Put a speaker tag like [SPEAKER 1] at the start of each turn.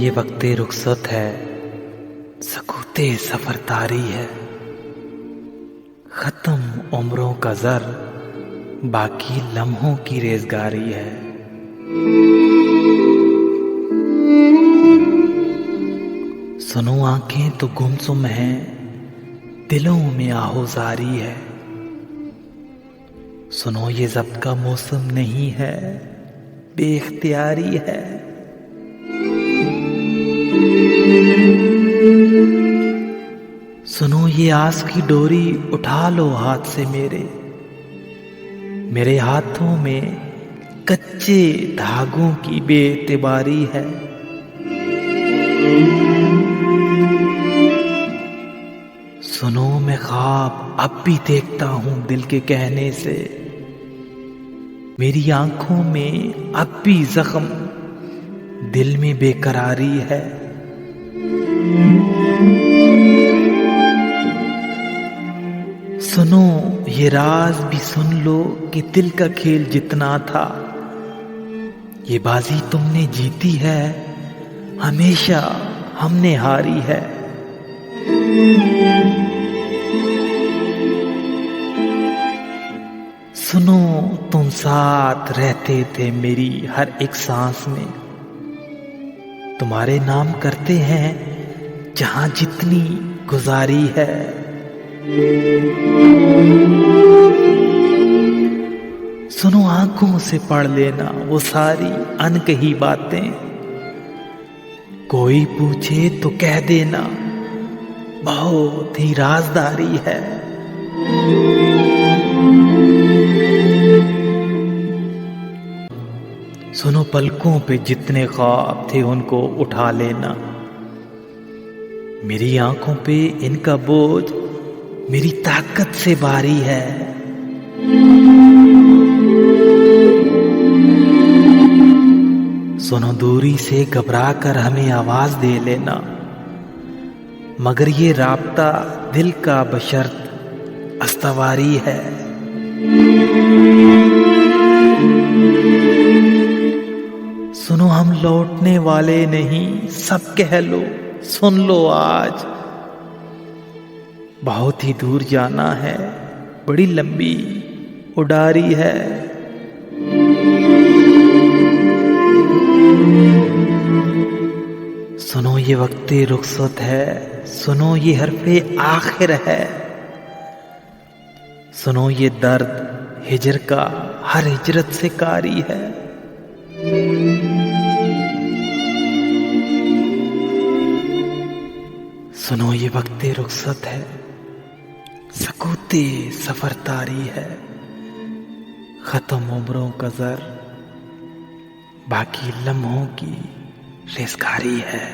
[SPEAKER 1] ये वक्ते रुखसत है, सकूते सफर तारी है। खत्म उम्रों का ज़र, बाकी लम्हों की रेज़गारी है। सुनो आंखें तो गुमसुम हैं, दिलों में आहोजारी है। सुनो ये ज़ब्त का मौसम नहीं है, बेख्तियारी है। सुनो ये आस की डोरी उठा लो हाथ से मेरे हाथों में कच्चे धागों की बेएतबारी है। सुनो मैं ख्वाब अब भी देखता हूं दिल के कहने से, मेरी आंखों में अब भी जख्म, दिल में बेकरारी है। सुनो ये राज भी सुन लो कि दिल का खेल जितना था, ये बाजी तुमने जीती है, हमेशा हमने हारी है। सुनो तुम साथ रहते थे मेरी हर एक सांस में, तुम्हारे नाम करते हैं जहां जितनी गुजारी है। सुनो आंखों से पढ़ लेना वो सारी अनकही बातें, कोई पूछे तो कह देना बहुत ही राजदारी है। सुनो पलकों पे जितने ख्वाब थे उनको उठा लेना, मेरी आंखों पे इनका बोझ मेरी ताकत से भारी है। सुनो दूरी से घबरा कर हमें आवाज दे लेना, मगर ये राब्ता दिल का बशर्त अस्तवारी है। सुनो हम लौटने वाले नहीं, सब कह लो सुन लो आज, बहुत ही दूर जाना है, बड़ी लंबी उड़ारी है। सुनो ये वक्ते रुखसत है, सुनो ये हरफे आखिर है। सुनो ये दर्द हिजर का हर हिजरत से कारी है। सुनो ये वक्ते रुखसत है, सकूते सफर तारी है। खत्म उम्रों का ज़र, बाकी लम्हों की रेज़गारी है।